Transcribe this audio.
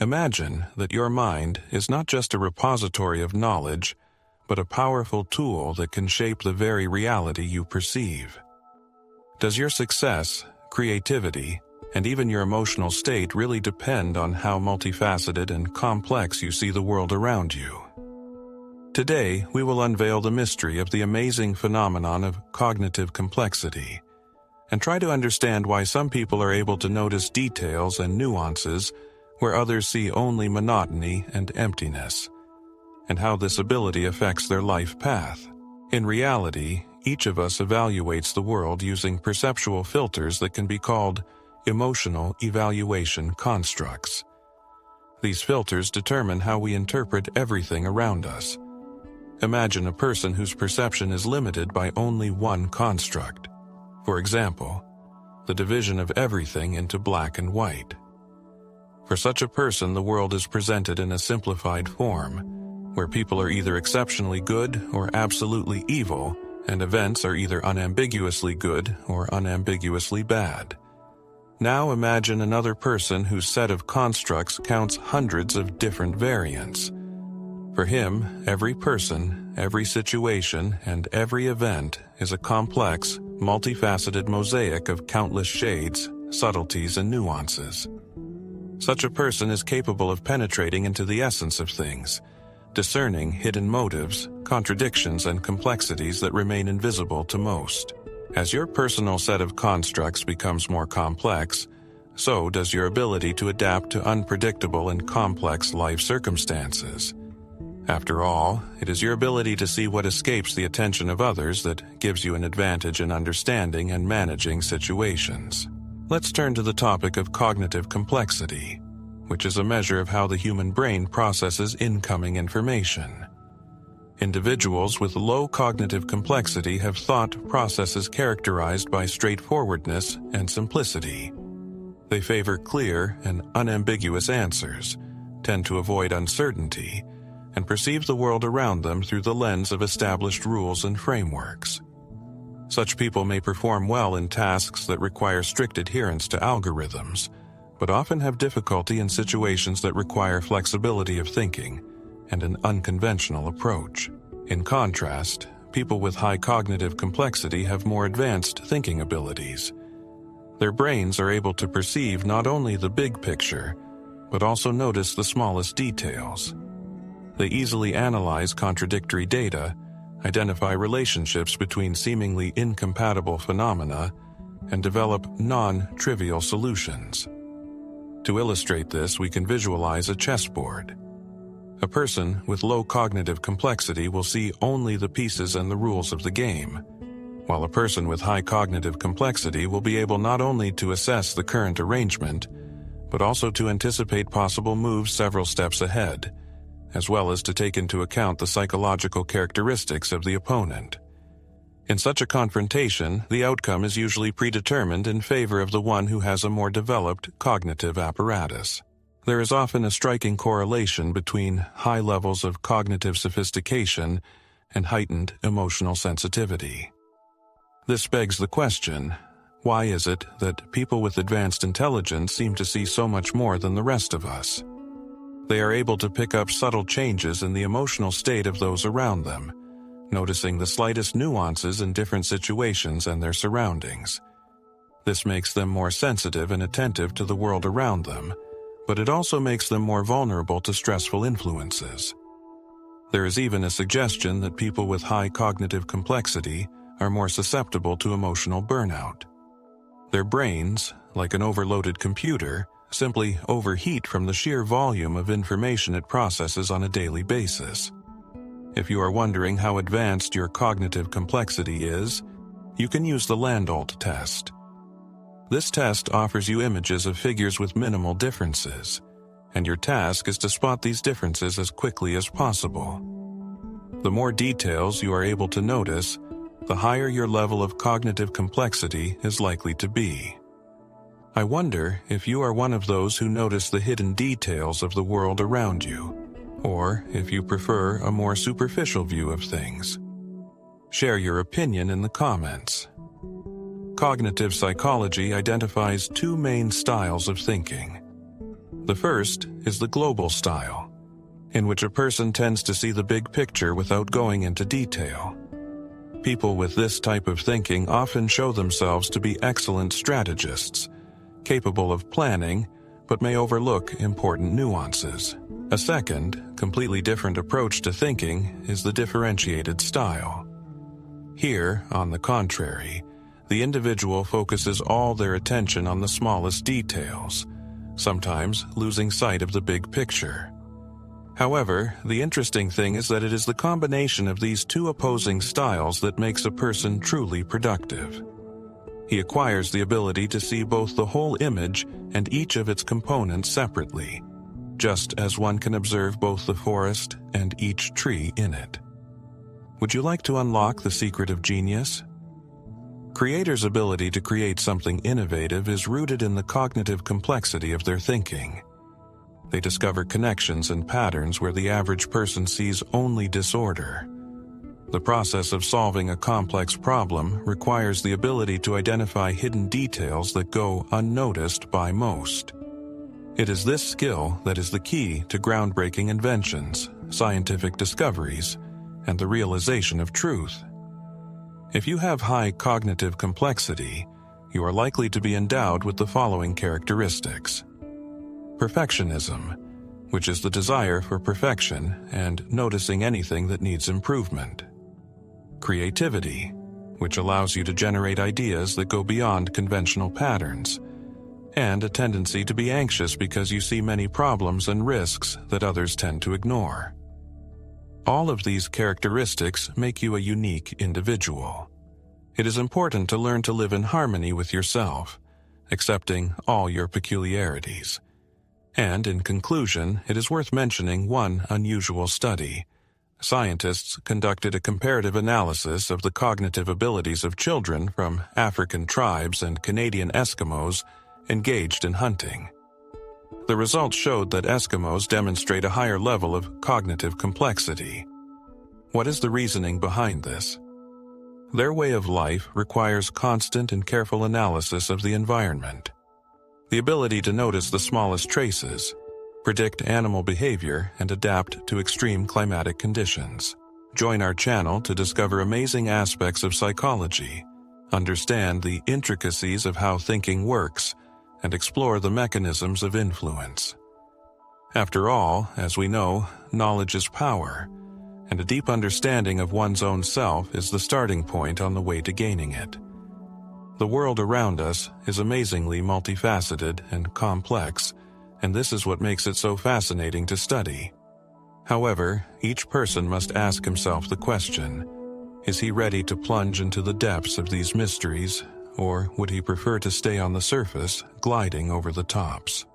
Imagine that your mind is not just a repository of knowledge, but a powerful tool that can shape the very reality you perceive. Does your success, creativity, and even your emotional state really depend on how multifaceted and complex you see the world around you? Today, we will unveil the mystery of the amazing phenomenon of cognitive complexity and try to understand why some people are able to notice details and nuances where others see only monotony and emptiness, and how this ability affects their life path. In reality, each of us evaluates the world using perceptual filters that can be called emotional evaluation constructs. These filters determine how we interpret everything around us. Imagine a person whose perception is limited by only one construct. For example, the division of everything into black and white. For such a person, the world is presented in a simplified form, where people are either exceptionally good or absolutely evil, and events are either unambiguously good or unambiguously bad. Now imagine another person whose set of constructs counts hundreds of different variants. For him, every person, every situation, and every event is a complex, multifaceted mosaic of countless shades, subtleties, and nuances. Such a person is capable of penetrating into the essence of things, discerning hidden motives, contradictions, and complexities that remain invisible to most. As your personal set of constructs becomes more complex, so does your ability to adapt to unpredictable and complex life circumstances. After all, it is your ability to see what escapes the attention of others that gives you an advantage in understanding and managing situations. Let's turn to the topic of cognitive complexity, which is a measure of how the human brain processes incoming information. Individuals with low cognitive complexity have thought processes characterized by straightforwardness and simplicity. They favor clear and unambiguous answers, tend to avoid uncertainty, and perceive the world around them through the lens of established rules and frameworks. Such people may perform well in tasks that require strict adherence to algorithms, but often have difficulty in situations that require flexibility of thinking and an unconventional approach. In contrast, people with high cognitive complexity have more advanced thinking abilities. Their brains are able to perceive not only the big picture, but also notice the smallest details. They easily analyze contradictory data, identify relationships between seemingly incompatible phenomena, and develop non-trivial solutions. To illustrate this, we can visualize a chessboard. A person with low cognitive complexity will see only the pieces and the rules of the game, while a person with high cognitive complexity will be able not only to assess the current arrangement, but also to anticipate possible moves several steps ahead, as well as to take into account the psychological characteristics of the opponent. In such a confrontation, the outcome is usually predetermined in favor of the one who has a more developed cognitive apparatus. There is often a striking correlation between high levels of cognitive sophistication and heightened emotional sensitivity. This begs the question, why is it that people with advanced intelligence seem to see so much more than the rest of us? They are able to pick up subtle changes in the emotional state of those around them, noticing the slightest nuances in different situations and their surroundings. This makes them more sensitive and attentive to the world around them, but it also makes them more vulnerable to stressful influences. There is even a suggestion that people with high cognitive complexity are more susceptible to emotional burnout. Their brains, like an overloaded computer, simply overheat from the sheer volume of information it processes on a daily basis. If you are wondering how advanced your cognitive complexity is, you can use the Landolt test. This test offers you images of figures with minimal differences, and your task is to spot these differences as quickly as possible. The more details you are able to notice, the higher your level of cognitive complexity is likely to be. I wonder if you are one of those who notice the hidden details of the world around you, or if you prefer a more superficial view of things. Share your opinion in the comments. Cognitive psychology identifies two main styles of thinking. The first is the global style, in which a person tends to see the big picture without going into detail. People with this type of thinking often show themselves to be excellent strategists, capable of planning, but may overlook important nuances. A second, completely different approach to thinking is the differentiated style. Here, on the contrary, the individual focuses all their attention on the smallest details, sometimes losing sight of the big picture. However, the interesting thing is that it is the combination of these two opposing styles that makes a person truly productive. He acquires the ability to see both the whole image and each of its components separately, just as one can observe both the forest and each tree in it. Would you like to unlock the secret of genius? Creators' ability to create something innovative is rooted in the cognitive complexity of their thinking. They discover connections and patterns where the average person sees only disorder. The process of solving a complex problem requires the ability to identify hidden details that go unnoticed by most. It is this skill that is the key to groundbreaking inventions, scientific discoveries, and the realization of truth. If you have high cognitive complexity, you are likely to be endowed with the following characteristics. Perfectionism, which is the desire for perfection and noticing anything that needs improvement. Creativity, which allows you to generate ideas that go beyond conventional patterns. And a tendency to be anxious because you see many problems and risks that others tend to ignore. All of these characteristics make you a unique individual. It is important to learn to live in harmony with yourself, accepting all your peculiarities. And in conclusion, it is worth mentioning one unusual study. Scientists conducted a comparative analysis of the cognitive abilities of children from African tribes and Canadian Eskimos engaged in hunting. The results showed that Eskimos demonstrate a higher level of cognitive complexity. What is the reasoning behind this? Their way of life requires constant and careful analysis of the environment. The ability to notice the smallest traces, predict animal behavior, and adapt to extreme climatic conditions. Join our channel to discover amazing aspects of psychology, understand the intricacies of how thinking works, and explore the mechanisms of influence. After all, as we know, knowledge is power, and a deep understanding of one's own self is the starting point on the way to gaining it. The world around us is amazingly multifaceted and complex, and this is what makes it so fascinating to study. However, each person must ask himself the question, is he ready to plunge into the depths of these mysteries, or would he prefer to stay on the surface, gliding over the tops?